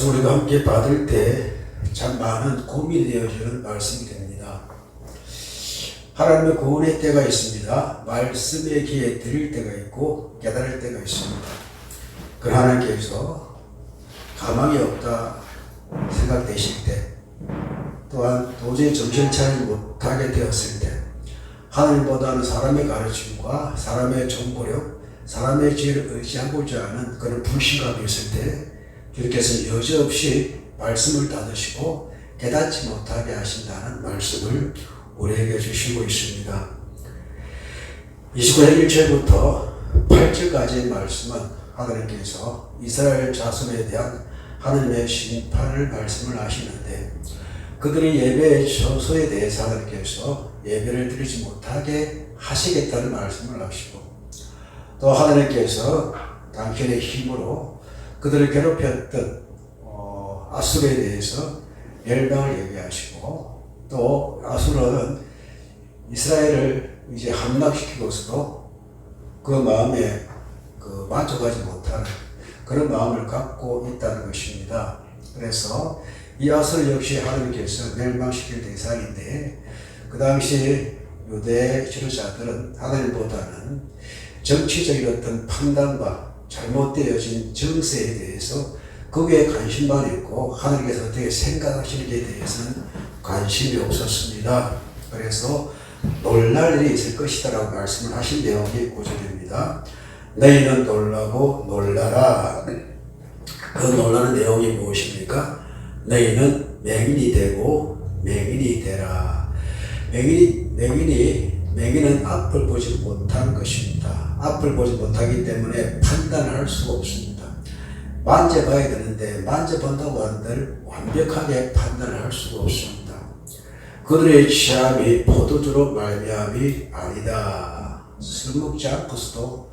말씀 우리가 함께 받을 때 참 많은 고민이 되어지는 말씀이 됩니다. 하나님의 구원의 때가 있습니다. 말씀의 귀에 들을 때가 있고 깨달을 때가 있습니다. 그 하나님께서 가망이 없다 생각되실 때, 또한 도저히 정신을 차리지 못하게 되었을 때, 하나님보다는 사람의 가르침과 사람의 정보력, 사람의 지혜를 의지하고자 하는 그런 불신감이 있을 때 주님께서 여지없이 말씀을 닫으시고 깨닫지 못하게 하신다는 말씀을 우리에게 주시고 있습니다. 29장 1절부터 8절까지의 말씀은 하나님께서 이스라엘 자손에 대한 하나님의 심판을 말씀을 하시는데, 그들의 예배의 처소에 대해서 하나님께서 예배를 드리지 못하게 하시겠다는 말씀을 하시고, 또 하나님께서 당신의 힘으로 그들을 괴롭혔던 아수르에 대해서 멸망을 얘기하시고, 또 아수르는 이스라엘을 이제 함락시키고서도 그 마음에 만족하지 못하는 그런 마음을 갖고 있다는 것입니다. 그래서 이 아수르 역시 하나님께서 멸망시킬 대상인데, 그 당시 유대 지도자들은 하나님보다는 정치적인 어떤 판단과 잘못되어진 정세에 대해서 거기에 관심만 있고 하나님께서 어떻게 생각하시는지에 대해서는 관심이 없었습니다. 그래서 놀랄 일이 있을 것이다 라고 말씀을 하신 내용이 9절입니다. 너희는 놀라고 놀라라. 그 놀라는 내용이 무엇입니까? 너희는 맹인이 되고 맹인이 되라. 맹인은 앞을 보지 못한 것입니다. 앞을 보지 못하기 때문에 판단할 수가 없습니다. 만져봐야 되는데 만져본다고 한들 완벽하게 판단을 할 수가 없습니다. 그들의 취함이 포도주로 말미암이 아니다. 술 먹지 않고서도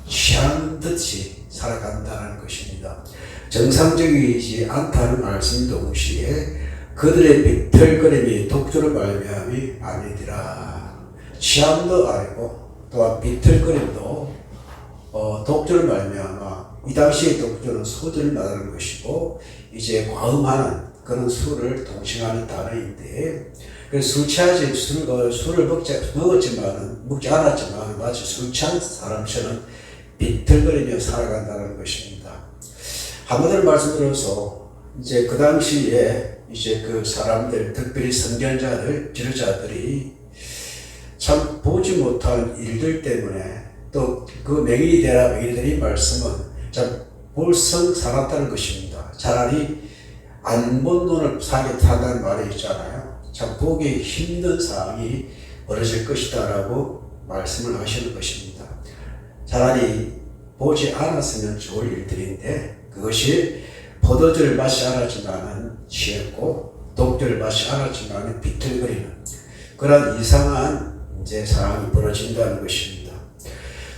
취한 듯이 살아간다는 것입니다. 정상적이지 않다는 말씀 동시에 그들의 비틀거림이 독주로 말미암이 아니더라. 취함도 아니고 또한 비틀거림도 독주로 말미암아, 이 당시의 독주는 소주를 말하는 것이고 이제 과음하는 그런 술을 동칭하는 단어인데, 그래서 술 취하지 술을 먹지 않았지만 마치 술 취한 사람처럼 비틀거리며 살아간다는 것입니다. 한번을 말씀드려서 이제 그 당시에 이제 그 사람들, 특별히 선견자들, 지도자들이 참 보지 못한 일들 때문에, 또 그 맹인이 되라 맹인이 되라 이 말씀은 참 볼성 살았다는 것입니다. 차라리 안 본 눈을 사게 탄다는 말이 있잖아요. 참 보기 힘든 상황이 벌어질 것이다 라고 말씀을 하시는 것입니다. 차라리 보지 않았으면 좋을 일들인데, 그것이 포도주를 마시지 않았지만은 취했고 독주를 마시지 않았지만은 비틀거리는 그런 이상한 이제 상황이 벌어진다는 것입니다.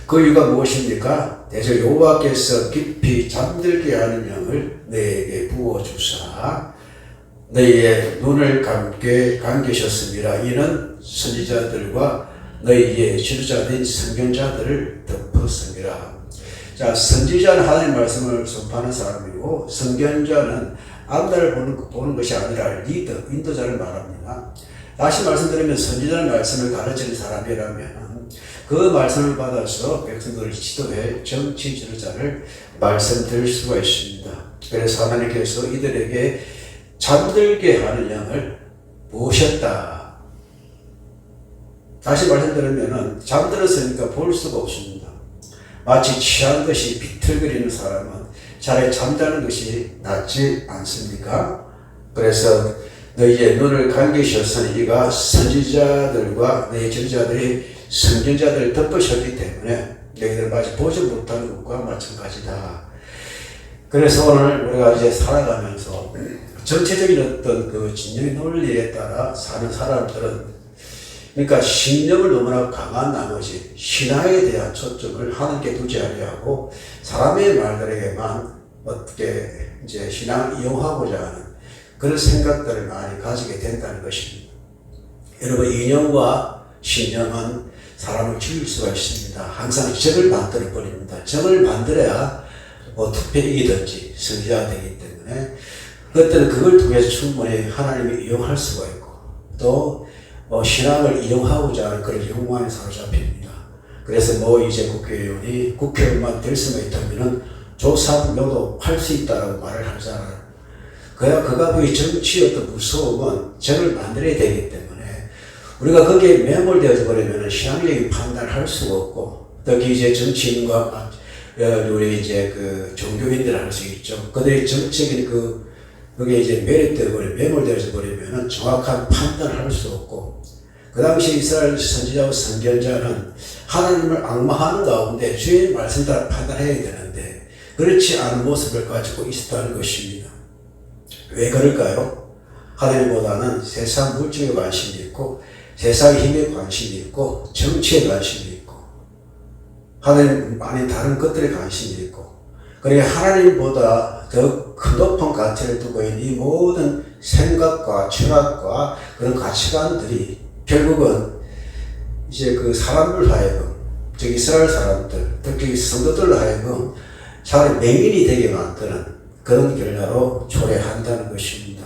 그 이유가 무엇입니까? 대저 여호와께서 깊이 잠들게 하는 영을 너희에게 부어주사 너희의 눈을 감기셨습니다. 이는 선지자들과 너희의 지도자된 선견자들을 덮었습니다. 자, 선지자는 하나님의 말씀을 선포하는 사람이고, 선견자는 앞날을 보는 것이 아니라 리더, 인도자를 말합니다. 다시 말씀드리면 선지자는 말씀을 가르치는 사람이라면 그 말씀을 받아서 백성들을 지도해 정치 지도자를 말씀드릴 수가 있습니다. 그래서 하나님께서 이들에게 잠들게 하는 영을 부으셨다. 다시 말씀드리면 잠들었으니까 볼 수가 없습니다. 마치 취한 듯이 비틀거리는 사람은 차라리 잠자는 것이 낫지 않습니까? 그래서 너희의 눈을 감기셨으니 이가 선지자들과 너희 지도자들이 선견자들을 덮으셨기 때문에 너희들 마치 보지 못하는 것과 마찬가지다. 그래서 오늘 우리가 이제 살아가면서 전체적인 어떤 그 진영의 논리에 따라 사는 사람들은, 그러니까 신념을 너무나 강한 나머지 신앙에 대한 초점을 하나님께 두지 아니하고 사람의 말들에게만 어떻게 이제 신앙을 이용하고자 하는 그런 생각들을 많이 가지게 된다는 것입니다. 여러분, 이념과 신념은 사람을 죽일 수가 있습니다. 항상 적을 만들어 버립니다. 적을 만들어야 투표에 이기든지 승리가 되기 때문에 그때는 그걸 통해서 충분히 하나님이 이용할 수가 있고 또 신앙을 이용하고자 하는 그런 욕망에 사로잡힙니다. 그래서 이제 국회의원이 국회의원만 될 수만 있다면은 조사료도 팔 수 있다라고 말을 하잖아요. 그가 그 정치의 어떤 무서움은 적을 만들어야 되기 때문에 우리가 거기에 매몰되어 버리면 신앙적인 판단을 할 수가 없고 특히 이제 정치인과 우리 이제 그 종교인들 할 수 있죠. 그들의 정적인 그게 이제 매몰되어 버리면 정확한 판단을 할 수 없고 그 당시 이스라엘 선지자와 선견자는 하나님을 앙망하는 가운데 주의 말씀 따라 판단해야 되는데 그렇지 않은 모습을 가지고 있었다는 것입니다. 왜 그럴까요? 하나님보다는 세상 물질에 관심이 있고 세상의 힘에 관심이 있고 정치에 관심이 있고 하나님 아닌 다른 것들에 관심이 있고 그러니까 하나님보다 더 큰 높은 가치를 두고 있는 이 모든 생각과 철학과 그런 가치관들이 결국은 이제 그 사람들 하여금 즉 이스라엘 사람들 특히 성도들 하여금 차라리 맹인이 되게 만드는 그런 결과로 초래한다는 것입니다.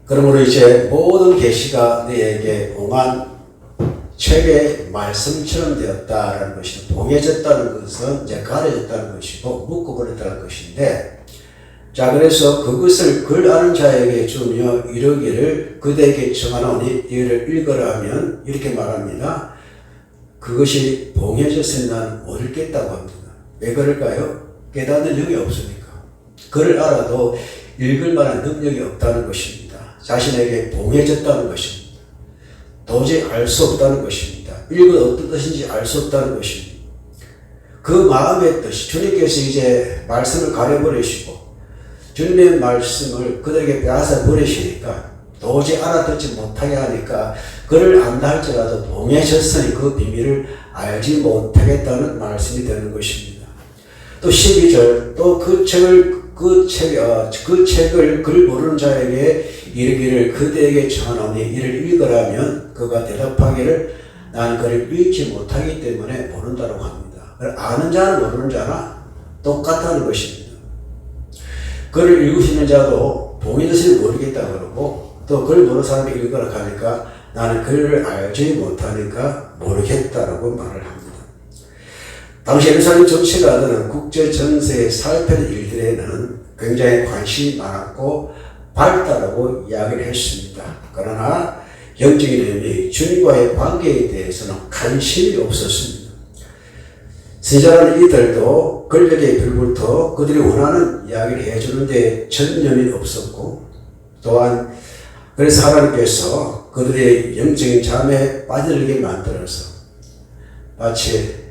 그러므로 이제 모든 계시가 너에게 봉한 책의 말씀처럼 되었다라는 것이 봉해졌다는 것은 이제 가려졌다는 것이고 묶어버렸다는 것인데 자 그래서 그것을 글 아는 자에게 주며 이르기를 그대에게 청하노니 이를 읽으라 하면 이렇게 말합니다. 그것이 봉해졌으니 나는 못 읽겠다고 합니다. 왜 그럴까요? 깨닫는 능력이 없으니까. 글을 알아도 읽을 만한 능력이 없다는 것입니다. 자신에게 봉해졌다는 것입니다. 도저히 알 수 없다는 것입니다. 읽어 어떤 뜻인지 알 수 없다는 것입니다. 그 마음의 뜻이 주님께서 이제 말씀을 가려버리시고 주님의 말씀을 그들에게 빼앗아 버리시니까 도저히 알아듣지 못하게 하니까 그를 안다 할지라도 봉해졌으니 그 비밀을 알지 못하겠다는 말씀이 되는 것입니다. 또 12절 또 그 책을 글 모르는 자에게 이르기를 그대에게 청하노니 이를 읽으라면 그가 대답하기를 나는 그를 읽지 못하기 때문에 모른다고 합니다. 아는 자는 모르는 자나 똑같다는 것입니다. 글을 읽으시는 자도 봉해졌으니 모르겠다 그러고 또 글 모르는 사람이 읽으라 하니까 나는 글을 알지 못하니까 모르겠다라고 말을 합니다. 당시 예루살렘 정치가들은 국제 정세에 살펴는 일들에는 굉장히 관심이 많았고 밝다라고 이야기를 했습니다. 그러나 영적인 의미, 주님과의 관계에 대해서는 관심이 없었습니다. 선지자라는 이들도 권력에 불불터 그들이 원하는 이야기를 해주는데 전념이 없었고 또한 그래서 하나님께서 그들의 영적인 잠에 빠져들게 만들어서 마치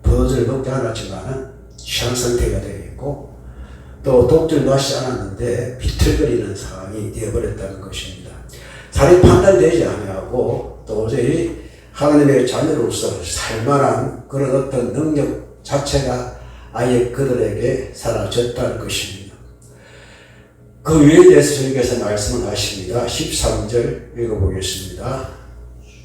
포도주를 먹지 않았지만 취한 상태가 되겠고 또 독주를 마시지 않았는데 비틀거리는 상황이 되어버렸다는 것입니다. 사리 판단되지 아니하고 도저히 하나님의 자녀로서 살만한 그런 어떤 능력 자체가 아예 그들에게 사라졌다는 것입니다. 그 위에 대해서 주님께서 말씀을 하십니다. 13절 읽어보겠습니다.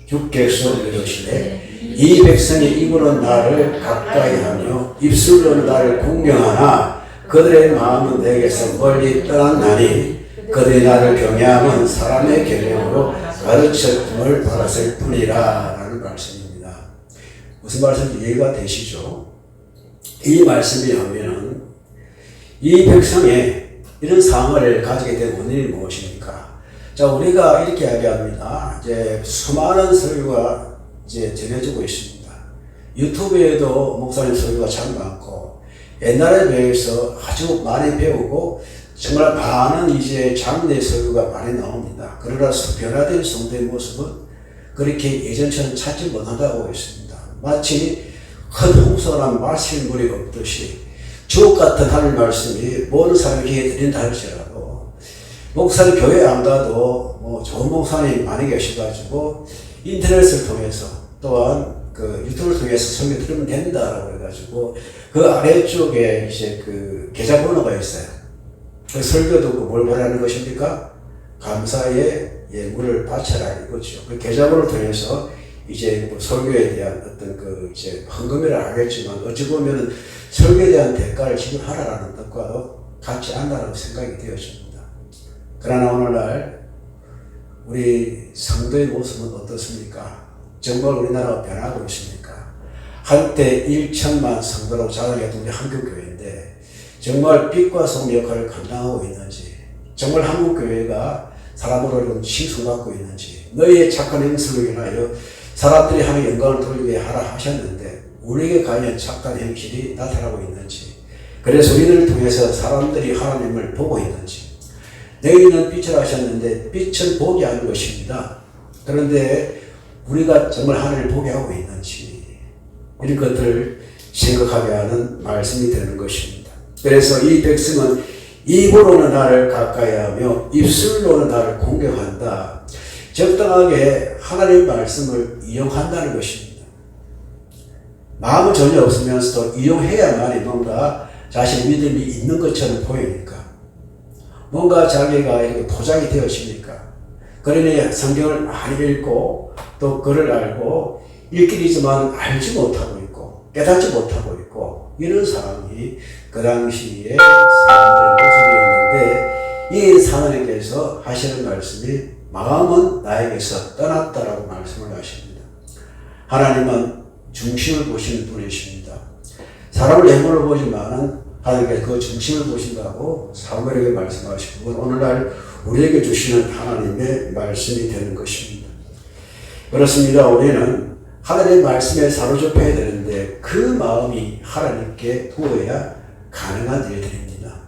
주께서 이르시되 이 백성이 입으로 나를 가까이 하며 입술로는 나를 공경하나 그들의 마음은 내게서 멀리 떠났나니 그들이 나를 경외함은 사람의 계명으로 가르쳤음을 받았을 뿐이라 라는 말씀입니다. 무슨 말씀인지 이해가 되시죠? 이 말씀이 하면은 이 백성의 이런 상황을 가지게 된 원인이 무엇입니까? 자, 우리가 이렇게 이야기합니다. 이제 수많은 설교가 이제 전해지고 있습니다. 유튜브에도 목사님 설교가 참 많고 옛날에 비해서 아주 많이 배우고 정말 많은 이제 장례 설교가 많이 나옵니다. 그러나 변화된 성도의 모습은 그렇게 예전처럼 찾지 못한다고 했습니다. 마치 큰 홍수나 마실 물이 없듯이 주옥 같은 하늘 말씀이 모든 사람에게 드린다 할지라도 목사님 교회 안 가도 뭐 좋은 목사님 많이 계셔가지고 인터넷을 통해서 또한 그 유튜브를 통해서 설교 들으면 된다라고 해가지고 그 아래쪽에 이제 그 계좌번호가 있어요. 그 설교 듣고 뭘 보라는 것입니까? 감사의 예물을 바쳐라 이거죠. 그 계좌번호를 통해서 이제 뭐 설교에 대한 어떤 그 이제 헌금이라 하겠지만 어찌 보면은 설교에 대한 대가를 지불하라라는 뜻과도 같지 않다고 생각이 되어집니다. 그러나 오늘날 우리 성도의 모습은 어떻습니까? 정말 우리나라가 변하고 있습니까? 한때 1천만 성도라고 자랑했던 우리 한국교회인데 정말 빛과 소금 역할을 감당하고 있는지, 정말 한국교회가 사람으로 칭송받고 있는지, 너희의 착한 행실로 인하여 사람들이 하는 영광을 돌리게 하라 하셨는데 우리에게 과연 착한 행실이 나타나고 있는지, 그래서 우리들을 통해서 사람들이 하나님을 보고 있는지. 너희는 빛을 하셨는데 빛은 보게 하는 것입니다. 그런데 우리가 정말 하나님을 보게 하고 있는지, 이런 것들을 생각하게 하는 말씀이 되는 것입니다. 그래서 이 백성은 입으로는 나를 가까이하며 입술로는 나를 공격한다. 적당하게 하나님의 말씀을 이용한다는 것입니다. 마음은 전혀 없으면서도 이용해야만이 뭔가 자신의 믿음이 있는 것처럼 보이니까, 뭔가 자기가 이렇게 포장이 되어지니까, 그러니 성경을 많이 읽고 또 글을 알고 읽긴 있지만 알지 못하고 있고 깨닫지 못하고 있고, 이런 사람이 그 당시에 사람들의 모습이었는데, 이 하나님께서 하시는 말씀이 마음은 나에게서 떠났다라고 말씀을 하십니다. 하나님은 중심을 보시는 분이십니다. 사람을 외모를 보지만은 하나님께서 그 중심을 보신다고 사무엘에게 말씀하시고, 그건 오늘날 우리에게 주시는 하나님의 말씀이 되는 것입니다. 그렇습니다. 우리는 하나님의 말씀에 사로잡혀야 되는데 그 마음이 하나님께 두어야 가능한 일들입니다.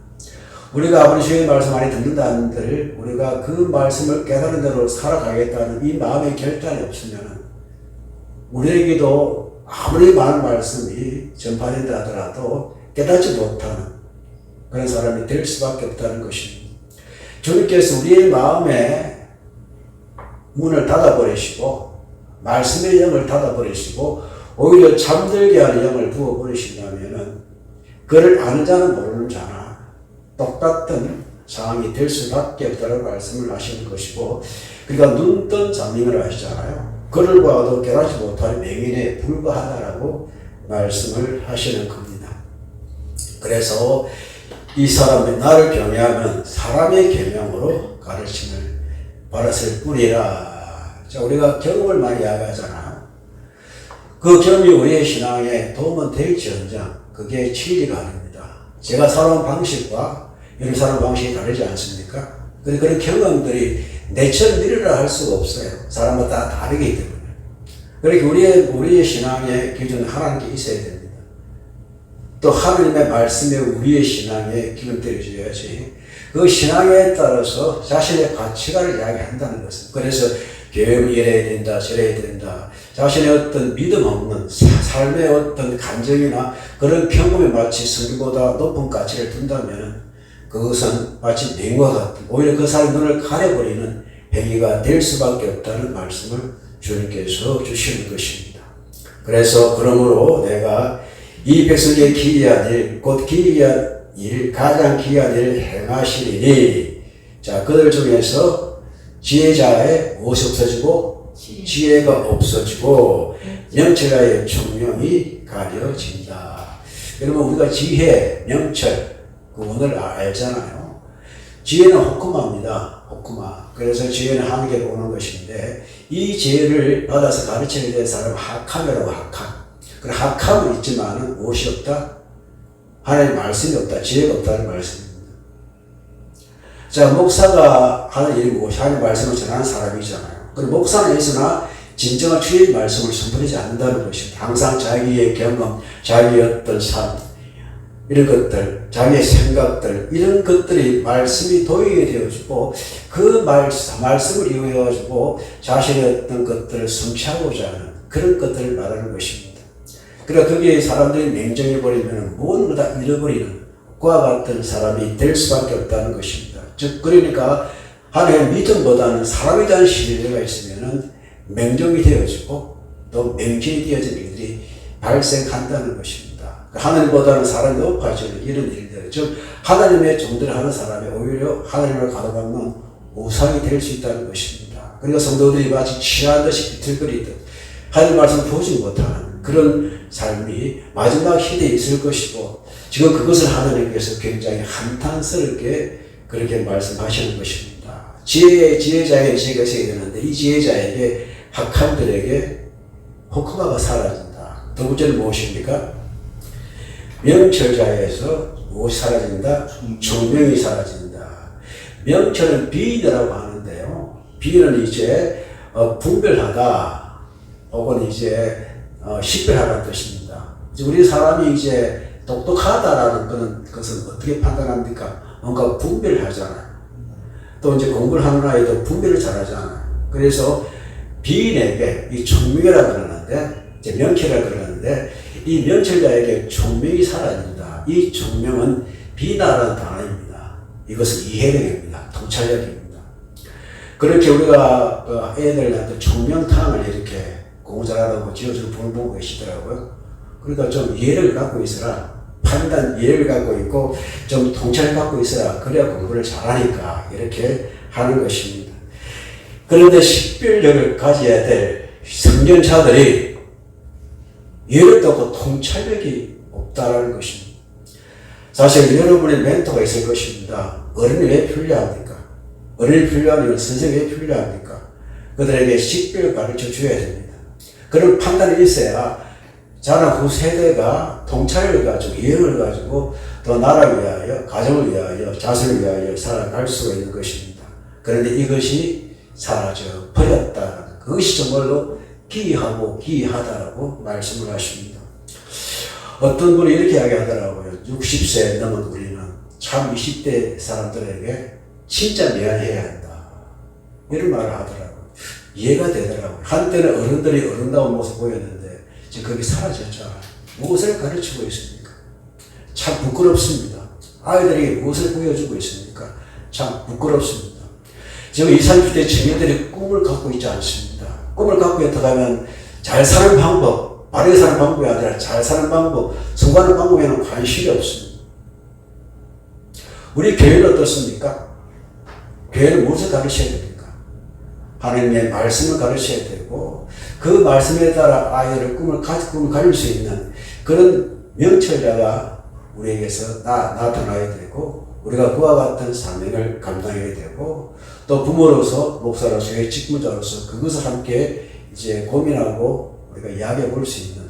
우리가 아버지의 말씀 많이 듣는다는 들, 우리가 그 말씀을 깨달은 대로 살아가겠다는 이 마음의 결단이 없으면 우리에게도 아무리 많은 말씀이 전파된다 하더라도 깨닫지 못하는 그런 사람이 될 수밖에 없다는 것입니다. 주님께서 우리의 마음에 문을 닫아버리시고 말씀의 영을 닫아버리시고 오히려 잠들게 하는 영을 부어버리신다면 그를 아는 자는 모르는 자나 똑같은 상황이 될 수밖에 없다는 말씀을 하시는 것이고, 그러니까 눈 뜬 잠님을 하시잖아요. 그를 봐도 깨닫지 못하는 맹인에 불과하다라고 말씀을 하시는 겁니다. 그래서 이 사람이 나를 경외하면 사람의 계명으로 가르침을 받았을 뿐이라. 자, 우리가 경험을 많이 이야기하잖아요. 그 경험이 우리의 신앙에 도움은 될지언정 그게 진리가 아닙니다. 제가 살아온 방식과 이런 살아온 방식이 다르지 않습니까? 그런 경험들이 내처럼 이르라 할 수가 없어요. 사람마다 다 다르기 때문에. 그렇게 우리의 신앙의 기준은 하나님께 있어야 됩니다. 또 하나님의 말씀에 우리의 신앙에 기름 때려줘야지. 그 신앙에 따라서 자신의 가치관을 이야기한다는 것은, 그래서 교회를 이래야 된다, 저래야 된다. 자신의 어떤 믿음 없는 삶의 어떤 감정이나 그런 경험에 마치 성경보다 높은 가치를 둔다면 그것은 마치 맹과 같은, 오히려 그 사람의 눈을 가려버리는 행위가 될 수밖에 없다는 말씀을 주님께서 주시는 것입니다. 그래서 그러므로 내가 이 백성의 기이한 일, 곧 기이한 일, 가장 기이한 일을 행하시리니, 자, 그들 중에서 지혜자의 무엇이 없어지고 지혜가 없어지고 명철자의 총명이 가려진다. 여러분, 우리가 지혜, 명철 그거를 알잖아요. 지혜는 호크마입니다. 호크마. 그래서 지혜는 한계로 오는 것인데, 이 지혜를 받아서 가르치는 데 사람은 학함이라고. 학함. 그런 학함은 있지만은 무엇이 없다? 하나님의 말씀이 없다. 지혜가 없다는 말씀입니다. 자, 목사가 하는 일이 무엇이? 하나님의 말씀을 전하는 사람이잖아요. 그럼 목사는 있으나 진정한 주의 말씀을 선포하지 않는다는 것입니다. 항상 자기의 경험, 자기의 어떤 삶, 이런 것들, 자기의 생각들, 이런 것들이 말씀이 도입이 되어지고 그 말씀을 이용해가지고 자신의 어떤 것들을 성취하고자 하는 그런 것들을 말하는 것입니다. 그러니까 거기에 사람들이 맹정해버리면 모든 걸 다 잃어버리는 그와 같은 사람이 될 수밖에 없다는 것입니다. 즉, 그러니까 하나님의 믿음보다는 사람에 대한 신뢰가 있으면 맹정이 되어지고 또 맹정이 되어진 일들이 발생한다는 것입니다. 하나님보다는 사람이 높아지는 이런 일들, 즉 하나님의 종들을 하는 사람이 오히려 하나님을 가로막는 우상이 될 수 있다는 것입니다. 그러니까 성도들이 마치 취한 듯이 비틀거리듯 하나님 말씀을 보지 못하는 그런 삶이 마지막 시대에 있을 것이고 지금 그것을 하나님께서 굉장히 한탄스럽게 그렇게 말씀하시는 것입니다. 지혜자에게 지혜가 있어야 되는데 이 지혜자에게 학한들에게 호크마가 사라진다. 두 번째는 무엇입니까? 명철자에서 무엇이 사라진다? 총명이 사라진다. 명철은 비인이라고 하는데요. 비인은 이제 분별하다 혹은 이제 식별하라는 뜻입니다. 우리 사람이 이제 똑똑하다라는 것은 어떻게 판단합니까? 뭔가 분별을 하잖아요. 또 이제 공부를 하는 아이도 분별을 잘하잖아요. 그래서 비인에게 이 총명이라 그러는데 이제 명철이라 그러는데 이 명철자에게 총명이 사라진다. 이 총명은 비나라는 단어입니다. 이것은 이해력입니다. 통찰력입니다. 그렇게 우리가 애들한테 총명탕을 이렇게 공부 잘하라고 지어주는 분을 보고 계시더라고요. 그러니까 좀 이해를 갖고 있어라. 판단 이해를 갖고 있고 좀 통찰을 갖고 있어라. 그래야 공부를 잘하니까 이렇게 하는 것입니다. 그런데 식별력을 가져야 될 성년차들이 이해력도 없고 통찰력이 없다라는 것입니다. 사실 여러분의 멘토가 있을 것입니다. 어른이 왜 필요합니까? 어른이 필요하면 선생님이 왜 필요합니까? 그들에게 식별을 가르쳐 줘야 됩니다. 그런 판단이 있어야 자라 후 세대가 통찰을 가지고 이해를 가지고 또 나라를 위하여 가정을 위하여 자손을 위하여 살아갈 수가 있는 것입니다. 그런데 이것이 사라져 버렸다. 그것이 정말로 기이하고 기이하다라고 말씀을 하십니다. 어떤 분이 이렇게 이야기하더라고요. 60세 넘은 우리는 참 20대 사람들에게 진짜 미안해야 한다. 이런 말을 하더라고요. 이해가 되더라고요. 한때는 어른들이 어른다운 모습 보였는데 지금 그게 사라졌잖아요. 무엇을 가르치고 있습니까? 참 부끄럽습니다. 아이들에게 무엇을 보여주고 있습니까? 참 부끄럽습니다. 지금 20, 30대 청년들이 꿈을 갖고 있지 않습니다. 꿈을 갖고 있다면 잘 사는 방법, 바르게 사는 방법이 아니라 잘 사는 방법, 성공하는 방법에는 관심이 없습니다. 우리 교회는 어떻습니까? 교회는 무엇을 가르쳐야 됩니까? 하나님의 말씀을 가르쳐야 되고 그 말씀에 따라 아이들의 꿈을 가질 수 있는 그런 명철자가 우리에게서 나타나야 되고 우리가 그와 같은 사명을 감당해야 되고 또 부모로서 목사로서 교회 직무자로서 그것을 함께 이제 고민하고 우리가 이야기해 볼 수 있는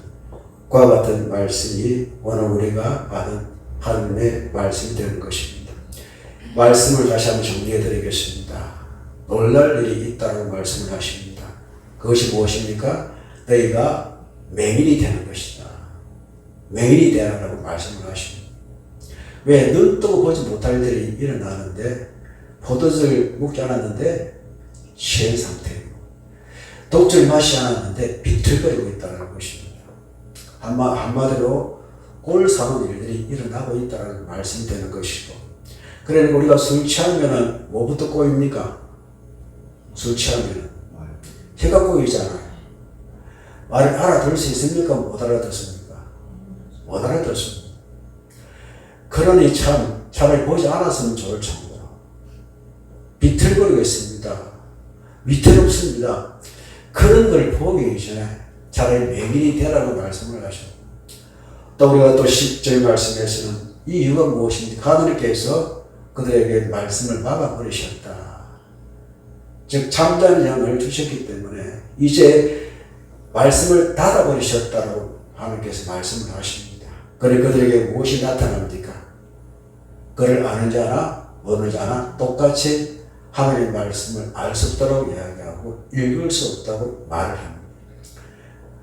그와 같은 말씀이 오늘 우리가 받은 하나님의 말씀이 되는 것입니다. 말씀을 다시 한번 정리해 드리겠습니다. 놀랄 일이 있다고 말씀을 하십니다. 그것이 무엇입니까? 너희가 맹인이 되는 것이다. 맹인이 되라고 말씀을 하십니다. 왜? 눈 뜨고 보지 못할 일이 일어나는데 포도주를 먹지 않았는데 취한 상태이고 독주를 마시지 않았는데 비틀거리고 있다는 것입니다. 한마디로 꼴 사는 일들이 일어나고 있다는 말씀이 되는 것이고 그러니까 우리가 술 취하면 뭐부터 꼬입니까? 술 취하면 혀가 꼬이잖아요. 말을 알아들 수 있습니까? 못 알아듣습니까? 못 알아듣습니다. 그러니 참 차라리 보지 않았으면 좋을 정도로 비틀거리고 있습니다. 위태롭습니다. 그런 걸 보기 전에 차라리 맹인이 되라고 말씀을 하셨고 또 우리가 또 10절 말씀에서는 이 이유가 무엇입니까? 하나님께서 그들에게 말씀을 막아버리셨다. 즉 잠자는 영을 주셨기 때문에 이제 말씀을 닫아버리셨다고 하나님께서 말씀을 하십니다. 그래 그들에게 무엇이 나타납니까? 그를 아는 자나 모르는 자나 똑같이 하나님의 말씀을 알 수 없도록 이야기하고 읽을 수 없다고 말을 합니다.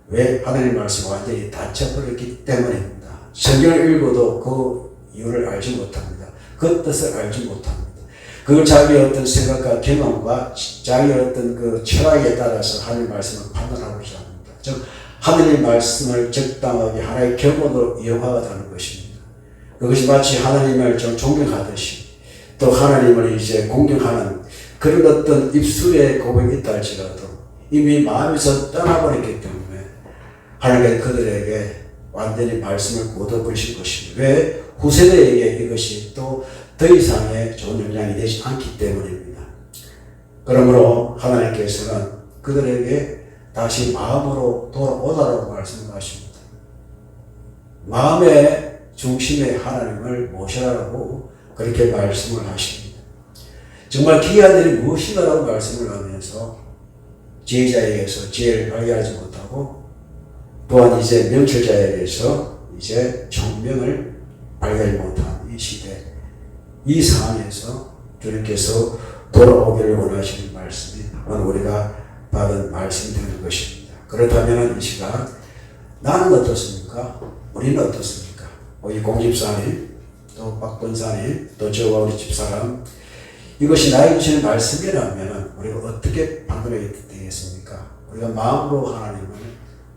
왜? 하나님의 말씀이 완전히 닫혀버렸기 때문입니다. 성경을 읽어도 그 이유를 알지 못합니다. 그 뜻을 알지 못합니다. 그걸 자기의 어떤 생각과 경험과 자기의 어떤 그 철학에 따라서 하나님의 말씀을 판단하고자 합니다. 즉 하나님의 말씀을 적당하게 하나의 경험으로 이용하다는 것입니다. 그것이 마치 하나님을 좀 존경하듯이 또 하나님을 이제 공경하는 그런 어떤 입술의 고백이 있다 할지라도 이미 마음에서 떠나버렸기 때문에 하나님께서 그들에게 완전히 말씀을 걷어버리신 것입니다. 왜? 후세대에게 이것이 또 더 이상의 좋은 영향이 되지 않기 때문입니다. 그러므로 하나님께서는 그들에게 다시 마음으로 돌아오라고 말씀하십니다. 마음의 중심에 하나님을 모셔라고 그렇게 말씀을 하십니다. 정말 귀한 일이 무엇이다라고 말씀을 하면서 지혜자에게서 지혜를 발견하지 못하고 또한 이제 명철자에게서 이제 총명을 발견하지 못한 이 시대, 이 상황에서 주님께서 돌아오기를 원하시는 말씀이 오늘 우리가 받은 말씀이 되는 것입니다. 그렇다면 이 시간 나는 어떻습니까? 우리는 어떻습니까? 이 공집사님, 또 박권사님, 또 저와 우리 집사람, 이것이 나에게 주시는 말씀이라면 우리가 어떻게 반응해야 되겠습니까? 우리가 마음으로 하나님을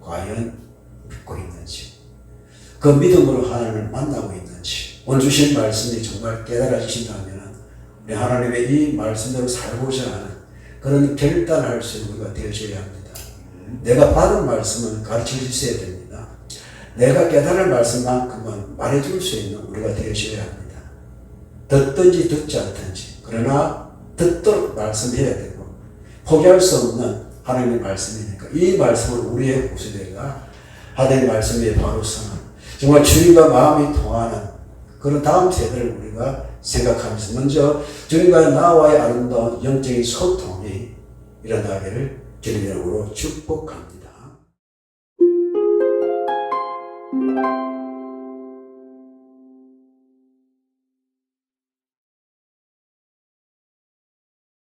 과연 믿고 있는지, 그 믿음으로 하나님을 만나고 있는지, 오늘 주신 말씀이 정말 깨달아지신다면 우리 하나님의 이 말씀대로 살고자 하는 그런 결단할 수 있는 우리가 되어져야 합니다. 내가 받은 말씀은 가르쳐 주셔야 됩니다. 내가 깨달은 말씀만큼은 말해줄 수 있는 우리가 되어져야 합니다. 듣든지 듣지 않든지, 그러나 듣도록 말씀해야 되고 포기할 수 없는 하나님의 말씀이니까 이 말씀을 우리의 후세대가 하나님의 말씀에 바로 서는 정말 주님과 마음이 통하는 그런 다음 세대를 우리가 생각하면서 먼저 주님과 나와의 아름다운 영적인 소통이 일어나기를 주님의 이름으로 축복합니다.